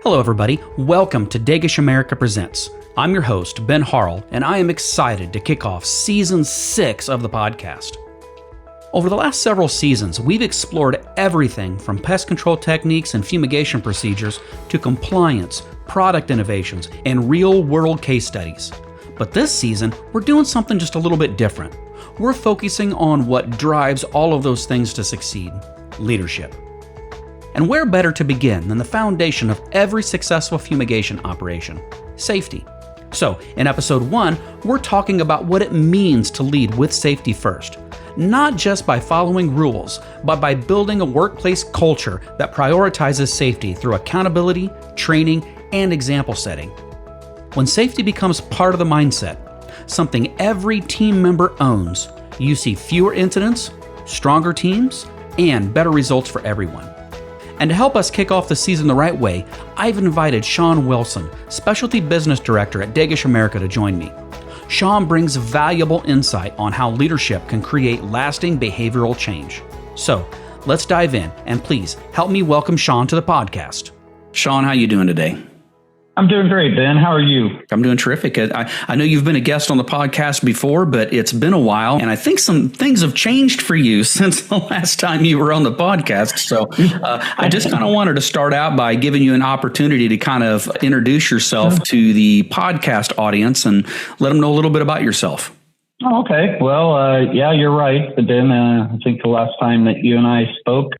Hello, everybody. Welcome to Dagish America Presents. I'm your host, Ben Harrell, and I am excited to kick off Season 6 of the podcast. Over the last several seasons, we've explored everything from pest control techniques and fumigation procedures to compliance, product innovations, and real-world case studies. But this season, we're doing something just a little bit different. We're focusing on what drives all of those things to succeed: leadership. And where better to begin than the foundation of every successful fumigation operation: safety. So, in episode 1, we're talking about what it means to lead with safety first. Not just by following rules, but by building a workplace culture that prioritizes safety through accountability, training, and example setting. When safety becomes part of the mindset, something every team member owns, you see fewer incidents, stronger teams, and better results for everyone. And to help us kick off the season the right way, I've invited Sean Wilson, Specialty Business Director at Dagish America, to join me. Sean brings valuable insight on how leadership can create lasting behavioral change. So, let's dive in, and please help me welcome Sean to the podcast. Sean, how you doing today? I'm doing great, Ben. How are you? I'm doing terrific. I know you've been a guest on the podcast before, but it's been a while, and I think some things have changed for you since the last time you were on the podcast. So I just kind of wanted to start out by giving you an opportunity to kind of introduce yourself to the podcast audience and let them know a little bit about yourself. Oh, okay. Well, yeah, you're right, Ben. I think the last time that you and I spoke,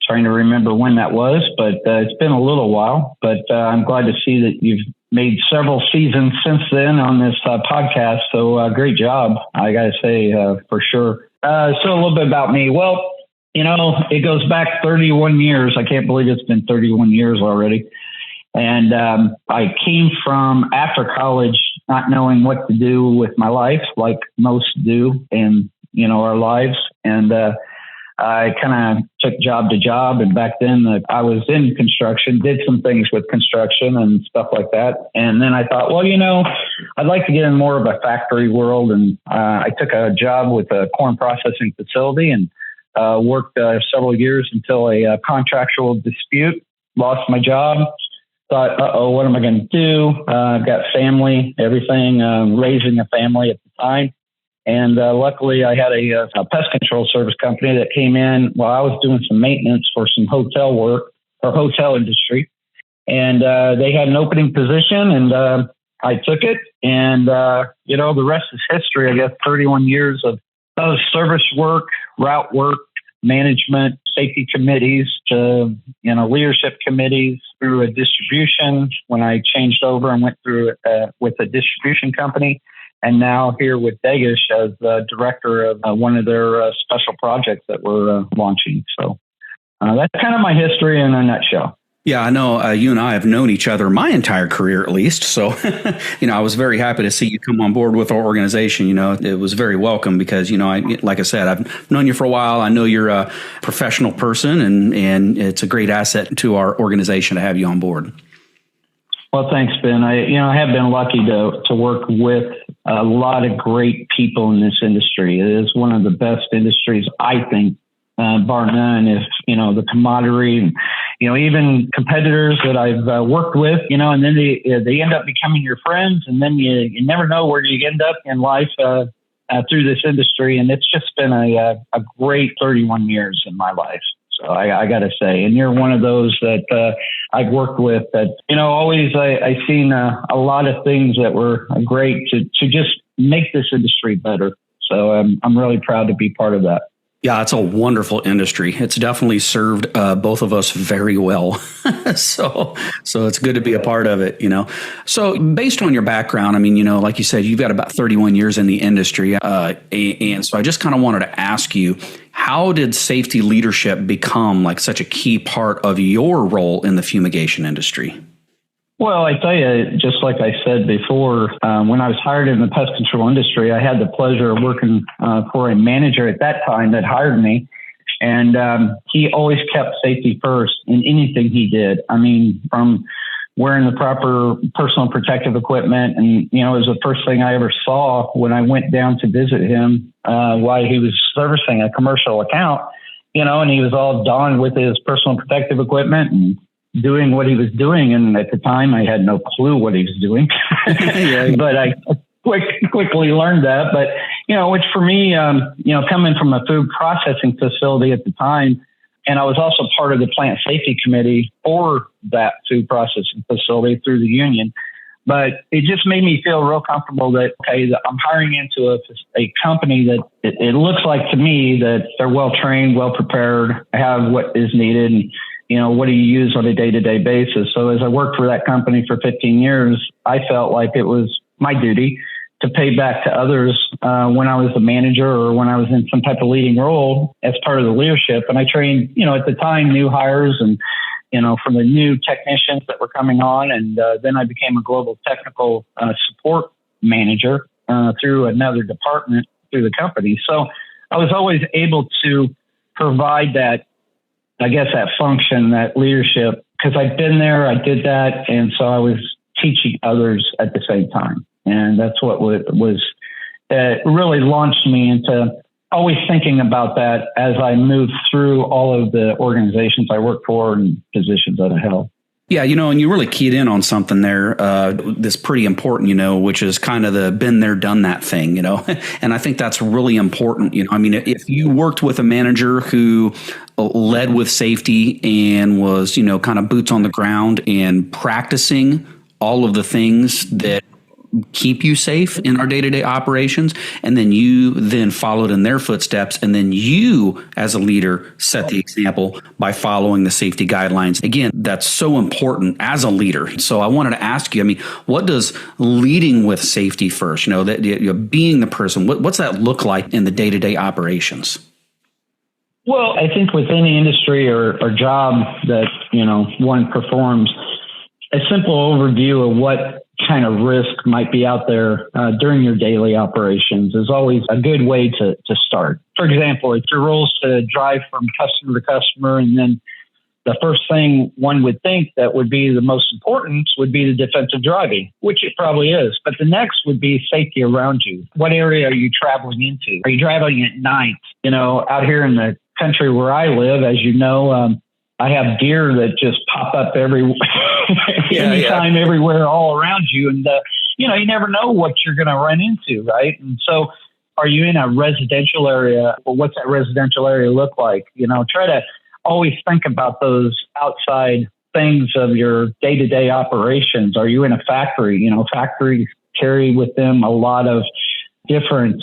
trying to remember when that was, but it's been a little while. But I'm glad to see that you've made several seasons since then on this podcast. So great job, I got to say, for sure. So a little bit about me. Well, you know, it goes back 31 years. I can't believe it's been 31 years already. And I came from after college not knowing what to do with my life, like most do in, you know, our lives. And I kind of took job to job, and back then I was in construction, did some things with construction and stuff like that. And then I thought, well, you know, I'd like to get in more of a factory world. And I took a job with a corn processing facility and worked several years until a contractual dispute, lost my job. Thought, what am I going to do? I've got family, everything, raising a family at the time. And luckily, I had a pest control service company that came in while I was doing some maintenance for some hotel work or hotel industry. And they had an opening position, and I took it. And, you know, the rest is history, I guess. 31 years of service work, route work, management, safety committees, to, you know, leadership committees, through a distribution when I changed over and went through with a distribution company. And now here with Dagish as the director of one of their special projects that we're launching. So that's kind of my history in a nutshell. Yeah, I know you and I have known each other my entire career, at least. So, you know, I was very happy to see you come on board with our organization. You know, it was very welcome because, you know, like I said, I've known you for a while. I know you're a professional person, and it's a great asset to our organization to have you on board. Well, thanks, Ben. I have been lucky to work with a lot of great people in this industry. It is one of the best industries, I think, bar none. If, you know, the camaraderie, you know, even competitors that I've worked with, you know, and then they end up becoming your friends, and then you never know where you end up in life through this industry. And it's just been a great 31 years in my life. So I got to say, and you're one of those that I've worked with that, you know, always I've seen a lot of things that were great to just make this industry better. So I'm really proud to be part of that. Yeah, it's a wonderful industry. It's definitely served both of us very well. So it's good to be a part of it, you know. So based on your background, I mean, you know, like you said, you've got about 31 years in the industry. And so I just kind of wanted to ask you, how did safety leadership become like such a key part of your role in the fumigation industry? Well, I tell you, just like I said before, when I was hired in the pest control industry, I had the pleasure of working for a manager at that time that hired me. And he always kept safety first in anything he did. I mean, from wearing the proper personal protective equipment. And, you know, it was the first thing I ever saw when I went down to visit him while he was servicing a commercial account, you know, and he was all donned with his personal protective equipment and doing what he was doing. And at the time, I had no clue what he was doing, but I quickly learned that. But, which for me, coming from a food processing facility at the time, and I was also part of the plant safety committee for that food processing facility through the union. But it just made me feel real comfortable that, okay, I'm hiring into a company that it looks like to me that they're well trained, well prepared, have what is needed, and, what do you use on a day-to-day basis? So as I worked for that company for 15 years, I felt like it was my duty to pay back to others when I was a manager or when I was in some type of leading role as part of the leadership. And I trained, at the time, new hires and, from the new technicians that were coming on. And then I became a global technical support manager through another department through the company. So I was always able to provide that, I guess, that function, that leadership, because I'd been there, I did that. And so I was teaching others at the same time. And that's what was really launched me into always thinking about that as I moved through all of the organizations I worked for and positions that I held. Yeah, and you really keyed in on something there that's pretty important, which is kind of the been there, done that thing, and I think that's really important. I mean, if you worked with a manager who led with safety and was, kind of boots on the ground and practicing all of the things that keep you safe in our day-to-day operations, and then you then followed in their footsteps, and then you as a leader set the example by following the safety guidelines. Again, that's so important as a leader. So I wanted to ask you, I mean, what does leading with safety first, being the person, what's that look like in the day-to-day operations? Well, I think with any industry or job that, one performs, a simple overview of what kind of risk might be out there during your daily operations is always a good way to start. For example, if your role is to drive from customer to customer, and then the first thing one would think that would be the most important would be the defensive driving, which it probably is. But the next would be safety around you. What area are you traveling into? Are you traveling at night? Out here in the country where I live, as you know, I have deer that just pop up anytime, everywhere, all around you. And, you never know what you're going to run into, right? And so are you in a residential area? Well, what's that residential area look like? Try to always think about those outside things of your day-to-day operations. Are you in a factory? Factories carry with them a lot of different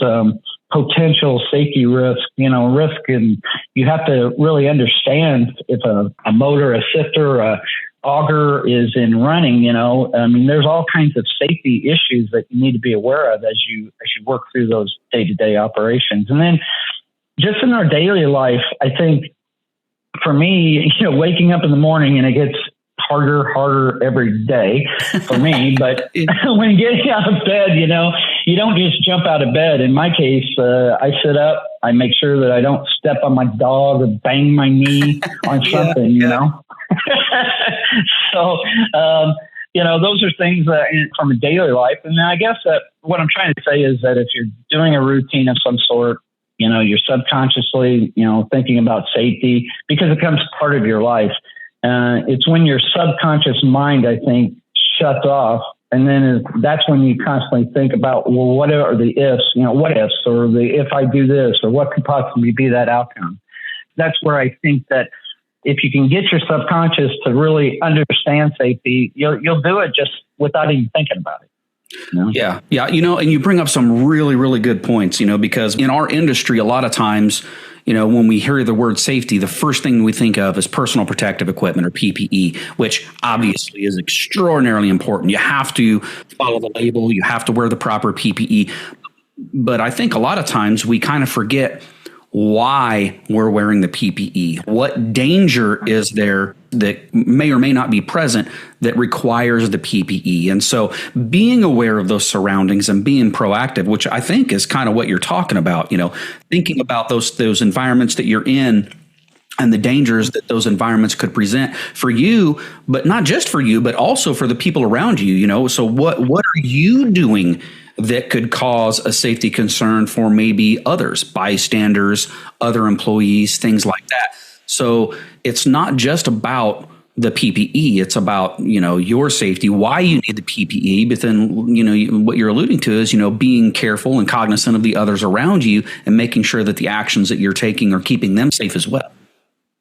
potential safety risk, and you have to really understand if a motor, a sifter, a auger is in running, there's all kinds of safety issues that you need to be aware of as you work through those day-to-day operations. And then just in our daily life, I think for me, waking up in the morning, and it gets harder every day for me, but when getting out of bed, you don't just jump out of bed. In my case, I sit up, I make sure that I don't step on my dog or bang my knee on something, So, those are things from a daily life. And I guess that what I'm trying to say is that if you're doing a routine of some sort, you're subconsciously, thinking about safety because it becomes part of your life. It's when your subconscious mind, I think, shuts off. And then that's when you constantly think about, well, what are the ifs, what ifs, or the if I do this, or what could possibly be that outcome. That's where I think that if you can get your subconscious to really understand safety, you'll do it just without even thinking about it. Yeah. And you bring up some really, really good points, because in our industry, a lot of times, when we hear the word safety, the first thing we think of is personal protective equipment, or PPE, which obviously is extraordinarily important. You have to follow the label. You have to wear the proper PPE. But I think a lot of times we kind of forget why we're wearing the PPE. What danger is there that may or may not be present that requires the PPE? And so being aware of those surroundings and being proactive, which I think is kind of what you're talking about, thinking about those environments that you're in and the dangers that those environments could present for you, but not just for you, but also for the people around you, So what are you doing that could cause a safety concern for maybe others, bystanders, other employees, things like that? So it's not just about the PPE. It's about, your safety, why you need the PPE. But then, what you're alluding to is, being careful and cognizant of the others around you and making sure that the actions that you're taking are keeping them safe as well.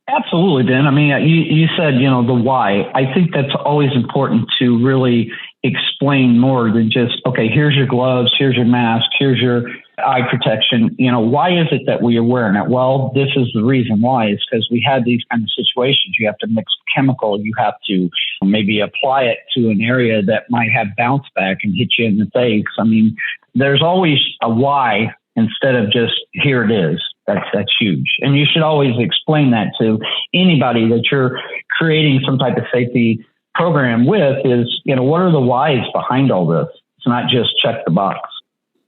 Absolutely, Ben. I mean, you said, the why. I think that's always important to really explain more than just, okay, here's your gloves, here's your mask, here's your eye protection. Why is it that we are wearing it? Well, this is the reason why. It's because we had these kind of situations. You have to mix chemical. You have to maybe apply it to an area that might have bounce back and hit you in the face. I mean, there's always a why instead of just here it is. That's huge. And you should always explain that to anybody that you're creating some type of safety program with is, what are the whys behind all this? It's not just check the box.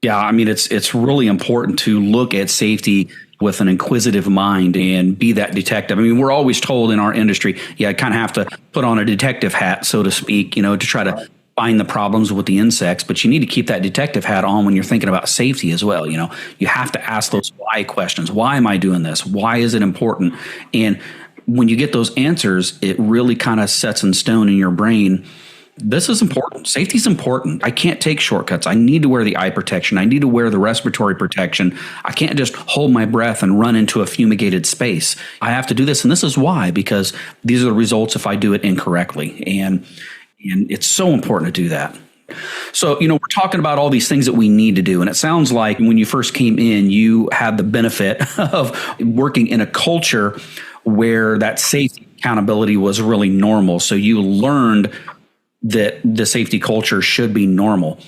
Yeah, I mean, it's really important to look at safety with an inquisitive mind and be that detective. I mean, we're always told in our industry, I kind of have to put on a detective hat, so to speak, to try to find the problems with the insects, but you need to keep that detective hat on when you're thinking about safety as well. You have to ask those why questions. Why am I doing this? Why is it important? And when you get those answers, it really kind of sets in stone in your brain. This is important. Safety is important. I can't take shortcuts. I need to wear the eye protection. I need to wear the respiratory protection. I can't just hold my breath and run into a fumigated space. I have to do this. And this is why, because these are the results if I do it incorrectly. And it's so important to do that. So, we're talking about all these things that we need to do. And it sounds like when you first came in, you had the benefit of working in a culture where that safety accountability was really normal. So you learned that the safety culture should be normal.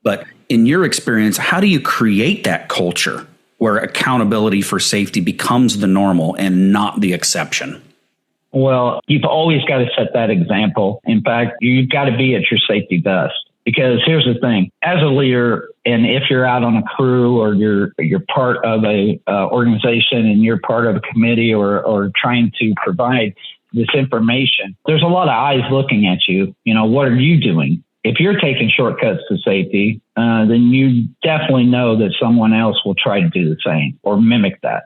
But in your experience, how do you create that culture where accountability for safety becomes the normal and not the exception? Well, you've always got to set that example. In fact, you've got to be at your safety best. Because here's the thing, as a leader, and if you're out on a crew or you're part of a organization and you're part of a committee or trying to provide this information, there's a lot of eyes looking at you. What are you doing? If you're taking shortcuts to safety, then you definitely know that someone else will try to do the same or mimic that.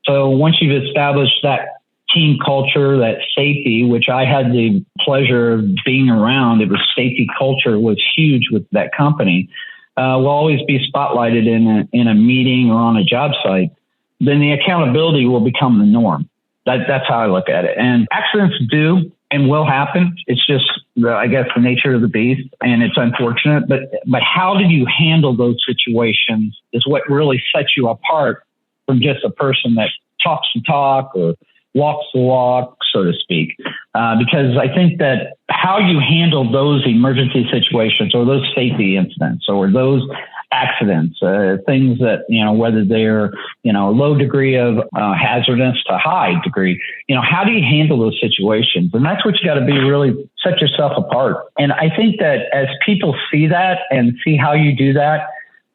So once you've established that team culture, that safety, which I had the pleasure of being around, safety culture was huge with that company, will always be spotlighted in a meeting or on a job site, then the accountability will become the norm. That's how I look at it. And accidents do and will happen. It's just, I guess, the nature of the beast, and it's unfortunate. But how do you handle those situations is what really sets you apart from just a person that talks the talk or walks the walk, so to speak. Because I think that how you handle those emergency situations or those safety incidents or those accidents, things that, whether they're, low degree of hazardous to high degree, how do you handle those situations? And that's what you got to be, really set yourself apart. And I think that as people see that and see how you do that,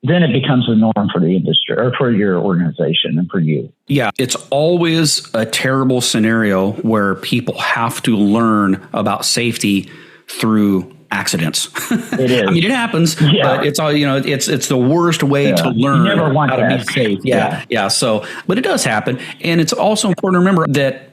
then it becomes the norm for the industry or for your organization and for you. Yeah, it's always a terrible scenario where people have to learn about safety through accidents. It is. I mean, it happens, but it's all, it's the worst way to learn how to be safe. Yeah. So, but it does happen. And it's also important to remember that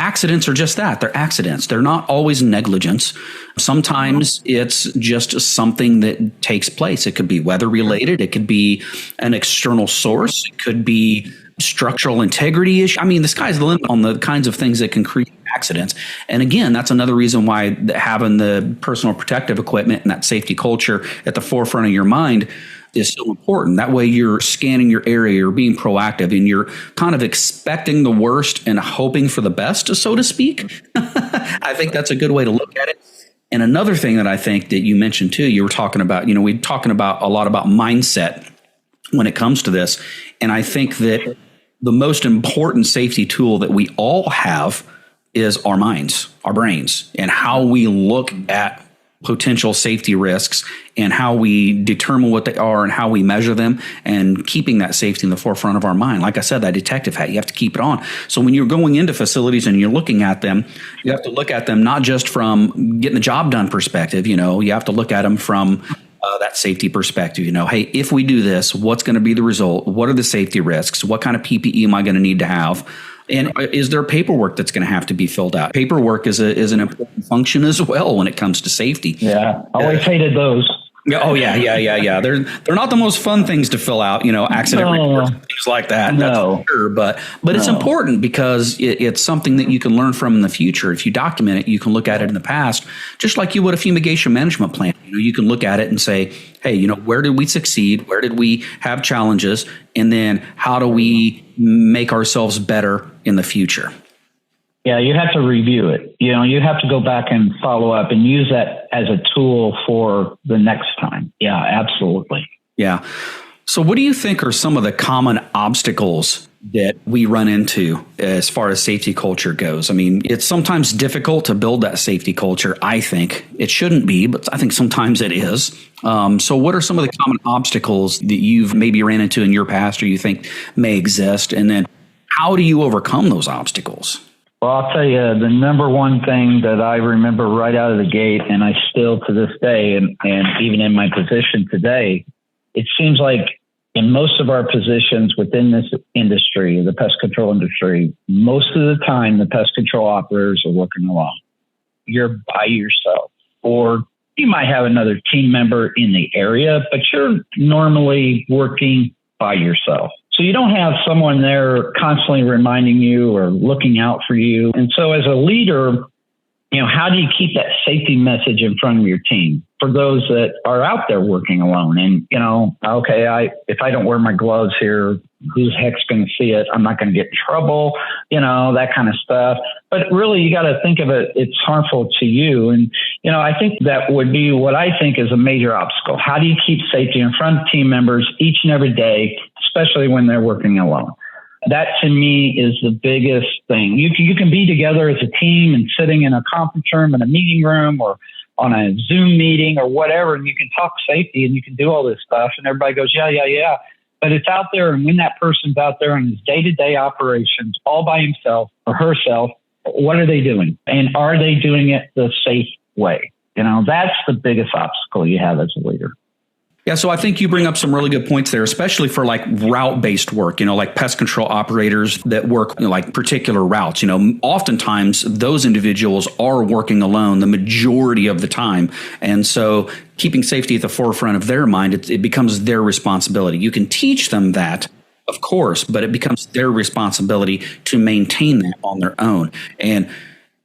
accidents are just that. They're accidents. They're not always negligence. Sometimes it's just something that takes place. It could be weather related. It could be an external source. It could be structural integrity issue. I mean, the sky's the limit on the kinds of things that can create accidents. And again, that's another reason why having the personal protective equipment and that safety culture at the forefront of your mind is so important. That way you're scanning your area, you're being proactive, and you're kind of expecting the worst and hoping for the best, so to speak. I think that's a good way to look at it. And another thing that I think that you mentioned too, you were talking about, we're talking about a lot about mindset when it comes to this. And I think that the most important safety tool that we all have is our minds, our brains, and how we look at potential safety risks and how we determine what they are and how we measure them, and keeping that safety in the forefront of our mind. Like I said, that detective hat, you have to keep it on. So when you're going into facilities and you're looking at them, you have to look at them not just from getting the job done perspective, you have to look at them from that safety perspective. Hey, if we do this, what's going to be the result? What are the safety risks? What kind of PPE am I going to need to have? And is there paperwork that's going to have to be filled out? Paperwork is an important function as well when it comes to safety. Yeah, always hated those. Oh yeah. They're not the most fun things to fill out, accident reports, things like that. No. That's for sure. But it's important because it's something that you can learn from in the future. If you document it, you can look at it in the past, just like you would a fumigation management plan. You can look at it and say, hey, where did we succeed? Where did we have challenges? And then how do we make ourselves better in the future? Yeah, you have to review it. You have to go back and follow up and use that as a tool for the next time. Yeah, absolutely. Yeah. So what do you think are some of the common obstacles that we run into as far as safety culture goes? I mean, it's sometimes difficult to build that safety culture. I think it shouldn't be, but I think sometimes it is. So what are some of the common obstacles that you've maybe ran into in your past or you think may exist? And then how do you overcome those obstacles? Well, I'll tell you, the number one thing that I remember right out of the gate, and I still to this day, and even in my position today, it seems like in most of our positions within this industry, the pest control industry, most of the time, the pest control operators are working alone. You're by yourself, or you might have another team member in the area, but you're normally working by yourself. So you don't have someone there constantly reminding you or looking out for you. And so as a leader, how do you keep that safety message in front of your team for those that are out there working alone? And, if I don't wear my gloves here, who's heck's going to see it? I'm not going to get in trouble, that kind of stuff. But really, you got to think of it, it's harmful to you. And, I think that would be what I think is a major obstacle. How do you keep safety in front of team members each and every day, especially when they're working alone? That to me is the biggest thing. You can be together as a team and sitting in a conference room, in a meeting room, or on a Zoom meeting or whatever, and you can talk safety and you can do all this stuff, and everybody goes, yeah. But it's out there, and when that person's out there in his day-to-day operations all by himself or herself, what are they doing? And are they doing it the safe way? That's the biggest obstacle you have as a leader. Yeah, so I think you bring up some really good points there, especially for like route-based work, like pest control operators that work like particular routes. Oftentimes those individuals are working alone the majority of the time. And so keeping safety at the forefront of their mind, it becomes their responsibility. You can teach them that, of course, but it becomes their responsibility to maintain that on their own. And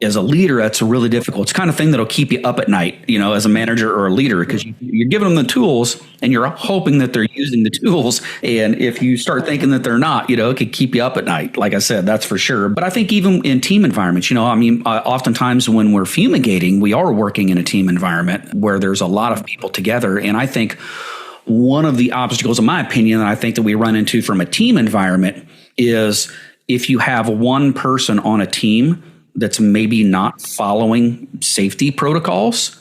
as a leader, that's really difficult. It's the kind of thing that'll keep you up at night, as a manager or a leader, because you're giving them the tools and you're hoping that they're using the tools. And if you start thinking that they're not, it could keep you up at night. Like I said, that's for sure. But I think even in team environments, oftentimes when we're fumigating, we are working in a team environment where there's a lot of people together. And I think one of the obstacles, in my opinion, that I think that we run into from a team environment is if you have one person on a team that's maybe not following safety protocols,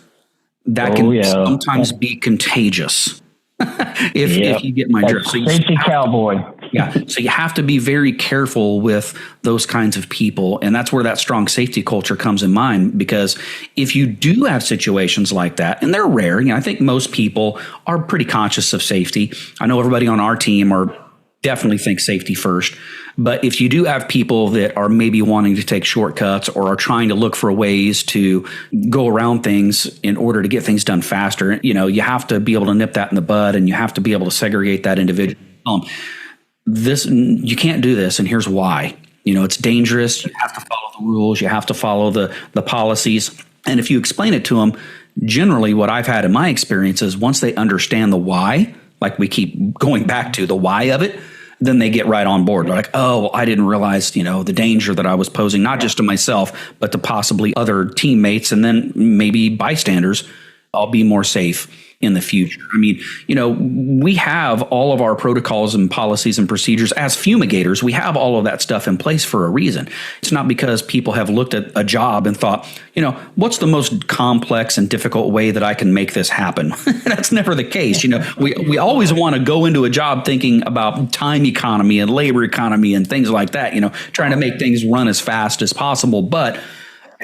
that can sometimes be contagious. if you get my drift. So safety cowboy. Yeah. So you have to be very careful with those kinds of people. And that's where that strong safety culture comes in mind, because if you do have situations like that, and they're rare, I think most people are pretty conscious of safety. I know everybody on our team definitely think safety first. But if you do have people that are maybe wanting to take shortcuts or are trying to look for ways to go around things in order to get things done faster, you have to be able to nip that in the bud, and you have to be able to segregate that individual. You can't do this, and here's why. It's dangerous. You have to follow the rules. You have to follow the policies. And if you explain it to them, generally what I've had in my experience is once they understand the why, like we keep going back to the why of it, then they get right on board. They're like, oh, I didn't realize, the danger that I was posing, not just to myself, but to possibly other teammates and then maybe bystanders. I'll be more safe in the future. I mean, we have all of our protocols and policies and procedures as fumigators. We have all of that stuff in place for a reason. It's not because people have looked at a job and thought, what's the most complex and difficult way that I can make this happen? That's never the case. We always want to go into a job thinking about time economy and labor economy and things like that, trying to make things run as fast as possible, but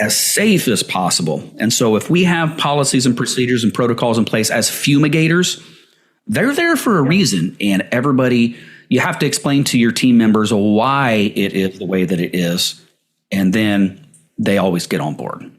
as safe as possible. And so if we have policies and procedures and protocols in place as fumigators, they're there for a reason, and everybody you have to explain to your team members why it is the way that it is, and then they always get on board.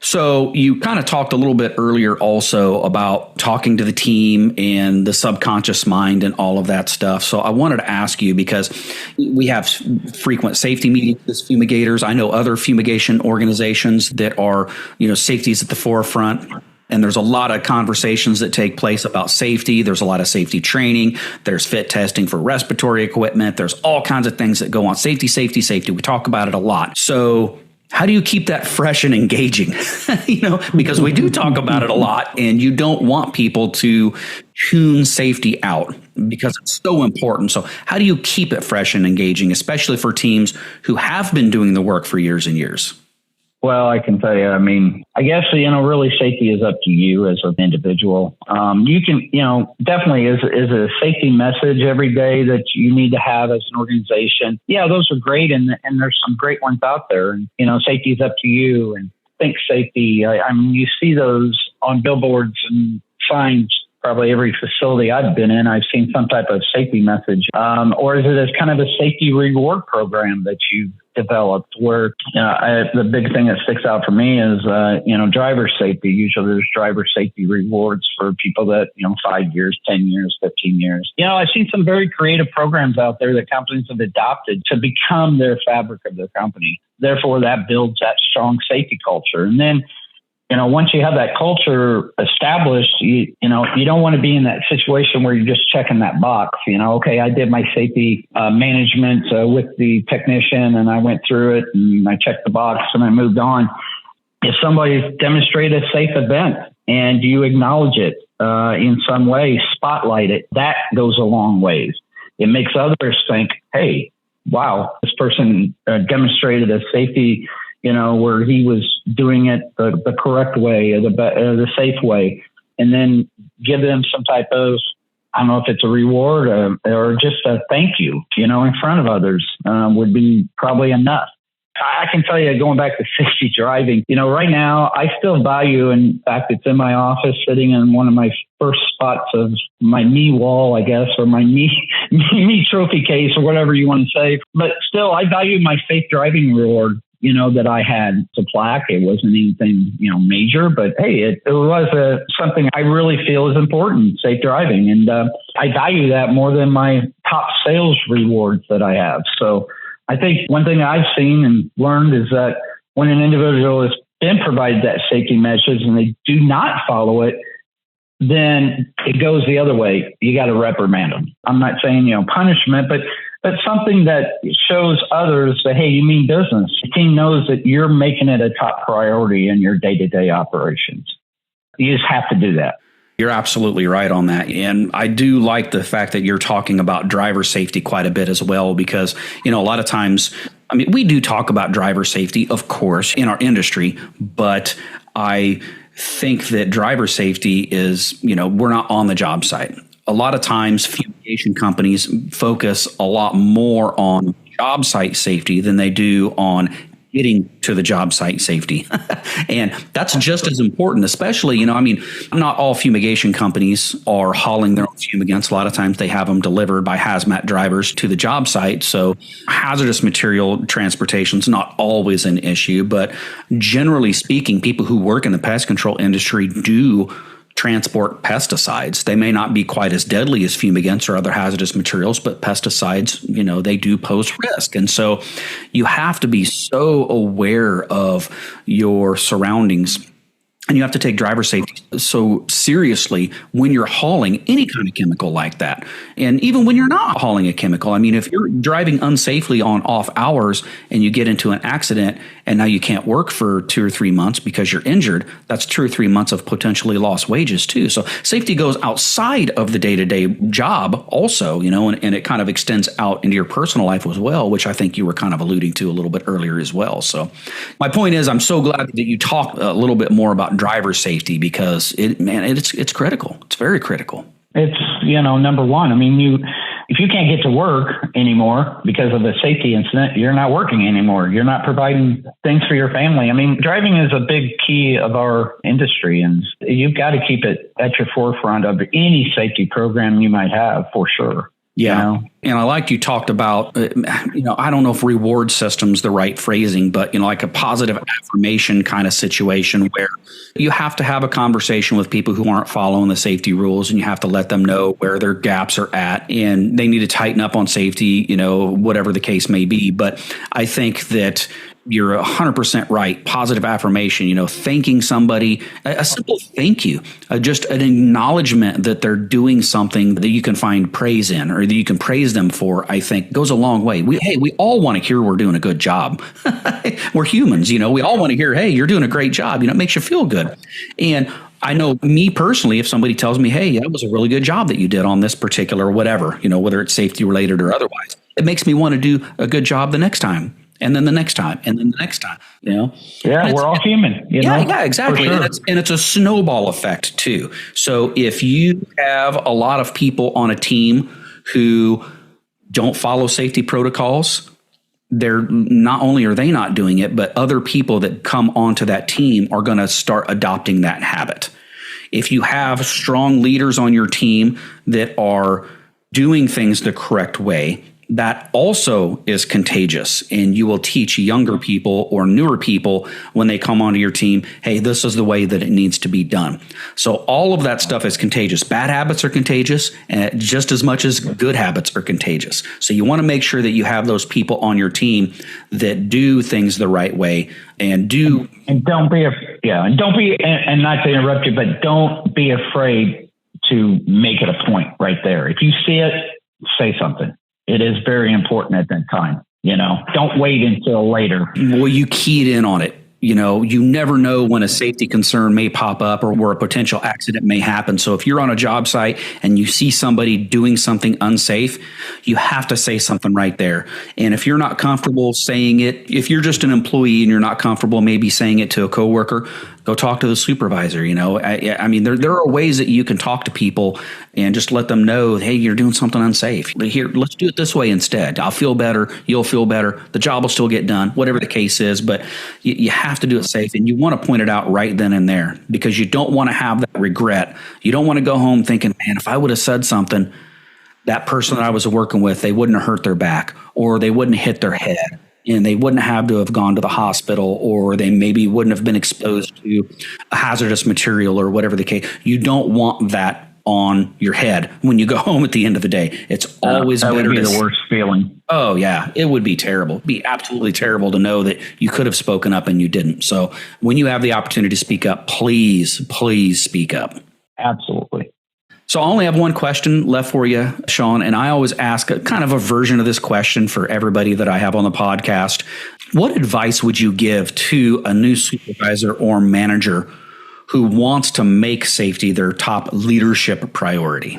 So you kind of talked a little bit earlier also about talking to the team and the subconscious mind and all of that stuff. So I wanted to ask you, because we have frequent safety meetings as fumigators. I know other fumigation organizations that are, safety is at the forefront. And there's a lot of conversations that take place about safety. There's a lot of safety training. There's fit testing for respiratory equipment. There's all kinds of things that go on. Safety, safety, safety. We talk about it a lot. So how do you keep that fresh and engaging? Because we do talk about it a lot, and you don't want people to tune safety out because it's so important. So how do you keep it fresh and engaging, especially for teams who have been doing the work for years and years? Well, I can tell you, I guess, really safety is up to you as an individual. You can, definitely is a safety message every day that you need to have as an organization. Yeah, those are great. And there's some great ones out there. And, safety is up to you, and think safety. You see those on billboards and signs. Probably every facility I've been in, I've seen some type of safety message. Or is it as kind of a safety reward program that you've developed where, the big thing that sticks out for me is, driver safety. Usually there's driver safety rewards for people that, 5 years, 10 years, 15 years. I've seen some very creative programs out there that companies have adopted to become their fabric of their company. Therefore, that builds that strong safety culture. And then, once you have that culture established, you don't want to be in that situation where you're just checking that box. Okay, I did my safety management with the technician, and I went through it and I checked the box and I moved on. If somebody's demonstrated a safe event and you acknowledge it in some way, spotlight it, that goes a long ways. It makes others think, hey, wow, this person demonstrated a safety where he was doing it the correct way, or the safe way, and then give them some type of, I don't know if it's a reward or just a thank you, in front of others would be probably enough. I can tell you, going back to safety driving, right now I still value, in fact, it's in my office sitting in one of my first spots of my knee wall, I guess, or my knee trophy case, or whatever you want to say. But still, I value my safe driving reward that I had. It's a plaque. It wasn't anything, major, but hey, it was something I really feel is important, safe driving. And I value that more than my top sales rewards that I have. So I think one thing I've seen and learned is that when an individual has been provided that safety message and they do not follow it, then it goes the other way. You got to reprimand them. I'm not saying, punishment, but something that shows others that, hey, you mean business. The team knows that you're making it a top priority in your day-to-day operations. You just have to do that. You're absolutely right on that. And I do like the fact that you're talking about driver safety quite a bit as well, because, a lot of times, we do talk about driver safety, of course, in our industry, but I think that driver safety is, we're not on the job site. A lot of times fumigation companies focus a lot more on job site safety than they do on getting to the job site safety. And that's just as important, especially, not all fumigation companies are hauling their own fumigants. A lot of times they have them delivered by hazmat drivers to the job site. So hazardous material transportation is not always an issue, but generally speaking, people who work in the pest control industry do transport pesticides. They may not be quite as deadly as fumigants or other hazardous materials, but pesticides, they do pose risk. And so you have to be so aware of your surroundings, and you have to take driver safety so seriously when you're hauling any kind of chemical like that. And even when you're not hauling a chemical, if you're driving unsafely on off hours and you get into an accident and now you can't work for 2 or 3 months because you're injured, that's 2 or 3 months of potentially lost wages too. So safety goes outside of the day-to-day job also, and it kind of extends out into your personal life as well, which I think you were kind of alluding to a little bit earlier as well. So my point is, I'm so glad that you talked a little bit more about driver safety, because it's critical. It's very critical. It's, number one, if you can't get to work anymore because of a safety incident, you're not working anymore. You're not providing things for your family. Driving is a big key of our industry, and you've got to keep it at your forefront of any safety program you might have, for sure. Yeah. You know? And I like you talked about, I don't know if reward system's the right phrasing, but, like a positive affirmation kind of situation where you have to have a conversation with people who aren't following the safety rules, and you have to let them know where their gaps are at and they need to tighten up on safety, whatever the case may be. But I think that you're 100% right. Positive affirmation, thanking somebody, a simple thank you, just an acknowledgement that they're doing something that you can find praise in or that you can praise them for, I think goes a long way. We all want to hear we're doing a good job. We're humans, we all want to hear, hey, you're doing a great job. It makes you feel good. And I know me personally, if somebody tells me, hey, that was a really good job that you did on this particular whatever, whether it's safety related or otherwise, it makes me want to do a good job the next time. And then the next time, and then the next time, Yeah, we're all human. Yeah, exactly. Sure. And it's a snowball effect too. So if you have a lot of people on a team who don't follow safety protocols, they're not only are they not doing it, but other people that come onto that team are going to start adopting that habit. If you have strong leaders on your team that are doing things the correct way, that also is contagious, and you will teach younger people or newer people when they come onto your team, hey, this is the way that it needs to be done. So all of that stuff is contagious. Bad habits are contagious, just as much as good habits are contagious. So you want to make sure that you have those people on your team that do things the right way and do. And don't be, and not to interrupt you, but don't be afraid to make it a point right there. If you see it, say something. It is very important at that time. Don't wait until later. Well, you keyed in on it. You never know when a safety concern may pop up or where a potential accident may happen. So if you're on a job site and you see somebody doing something unsafe, you have to say something right there. And if you're not comfortable saying it, if you're just an employee and you're not comfortable maybe saying it to a coworker, go talk to the supervisor. I mean, there are ways that you can talk to people and just let them know, hey, you're doing something unsafe. Here, let's do it this way instead. I'll feel better. You'll feel better. The job will still get done, whatever the case is. But you have to do it safe, and you want to point it out right then and there because you don't want to have that regret. You don't want to go home thinking, man, if I would have said something, that person that I was working with, they wouldn't have hurt their back or they wouldn't hit their head. And they wouldn't have to have gone to the hospital, or they maybe wouldn't have been exposed to a hazardous material or whatever the case. You don't want that on your head when you go home at the end of the day. It's always that better. Would be the worst feeling. Oh yeah, it would be terrible. It'd be absolutely terrible to know that you could have spoken up and you didn't. So when you have the opportunity to speak up, please speak up. Absolutely. So I only have one question left for you, Sean, and I always ask kind of a version of this question for everybody that I have on the podcast. What advice would you give to a new supervisor or manager who wants to make safety their top leadership priority?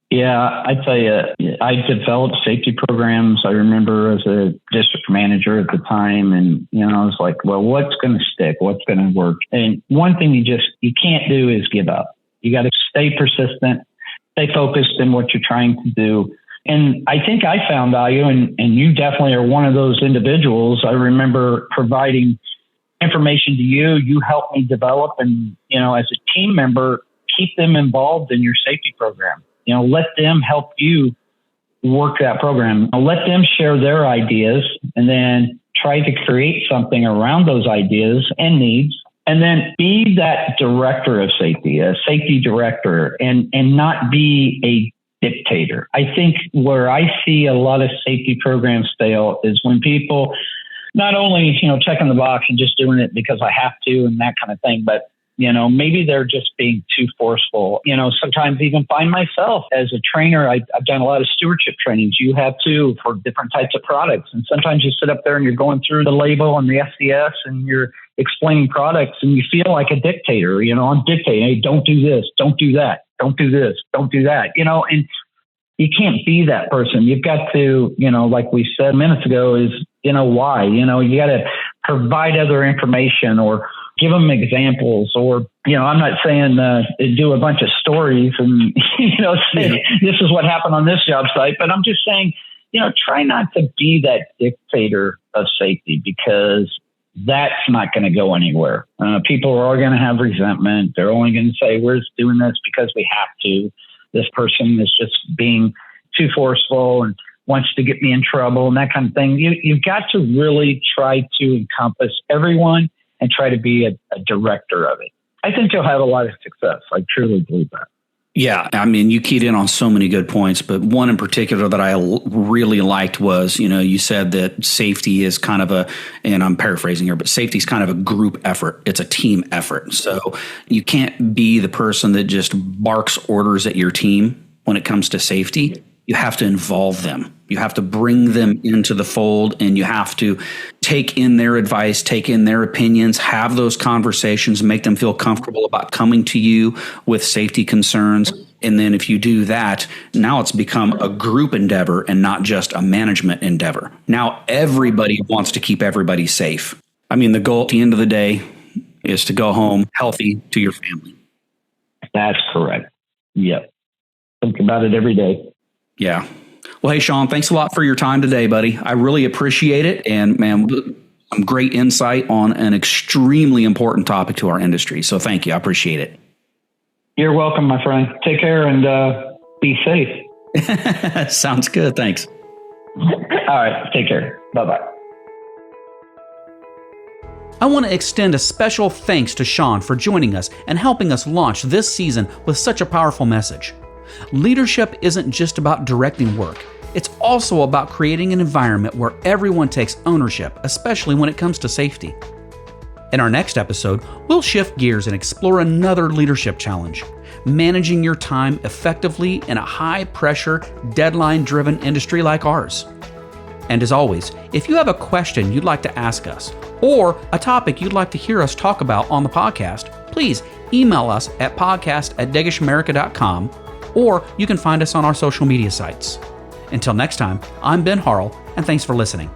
Yeah, I tell you, I developed safety programs. I remember as a district manager at the time, and I was like, well, what's going to stick? What's going to work? And one thing you can't do is give up. You got to stay persistent, stay focused in what you're trying to do. And I think I found value, and you definitely are one of those individuals. I remember providing information to you. You helped me develop, and, as a team member, keep them involved in your safety program. Let them help you work that program. Let them share their ideas and then try to create something around those ideas and needs. And then be that director of safety, a safety director, and not be a dictator. I think where I see a lot of safety programs fail is when people not only, checking the box and just doing it because I have to and that kind of thing, but maybe they're just being too forceful. Sometimes even find myself as a trainer. I've done a lot of stewardship trainings. You have too, for different types of products. And sometimes you sit up there and you're going through the label and the SDS and you're explaining products and you feel like a dictator. I'm dictating, hey, don't do this, don't do that, don't do this, don't do that, and you can't be that person. You've got to, like we said minutes ago, is, why, you got to provide other information or give them examples, or, I'm not saying do a bunch of stories and, say, this is what happened on this job site, but I'm just saying, try not to be that dictator of safety, because that's not going to go anywhere. People are going to have resentment. They're only going to say, we're just doing this because we have to. This person is just being too forceful and wants to get me in trouble and that kind of thing. You've got to really try to encompass everyone and try to be a director of it. I think you'll have a lot of success. I truly believe that. Yeah, I mean, you keyed in on so many good points, but one in particular that I really liked was, you said that safety is kind of and I'm paraphrasing here, but safety is kind of a group effort. It's a team effort. So you can't be the person that just barks orders at your team when it comes to safety. You have to involve them. You have to bring them into the fold, and you have to take in their advice, take in their opinions, have those conversations, make them feel comfortable about coming to you with safety concerns. And then if you do that, now it's become a group endeavor and not just a management endeavor. Now everybody wants to keep everybody safe. I mean, the goal at the end of the day is to go home healthy to your family. That's correct. Yep. Think about it every day. Yeah. Well, hey, Sean, thanks a lot for your time today, buddy. I really appreciate it. And man, some great insight on an extremely important topic to our industry. So thank you. I appreciate it. You're welcome, my friend. Take care and be safe. Sounds good. Thanks. All right. Take care. Bye-bye. I want to extend a special thanks to Sean for joining us and helping us launch this season with such a powerful message. Leadership isn't just about directing work. It's also about creating an environment where everyone takes ownership, especially when it comes to safety. In our next episode, we'll shift gears and explore another leadership challenge: managing your time effectively in a high-pressure, deadline-driven industry like ours. And as always, if you have a question you'd like to ask us, or a topic you'd like to hear us talk about on the podcast, please email us at podcast@dagishamerica.com, or you can find us on our social media sites. Until next time, I'm Ben Harrell, and thanks for listening.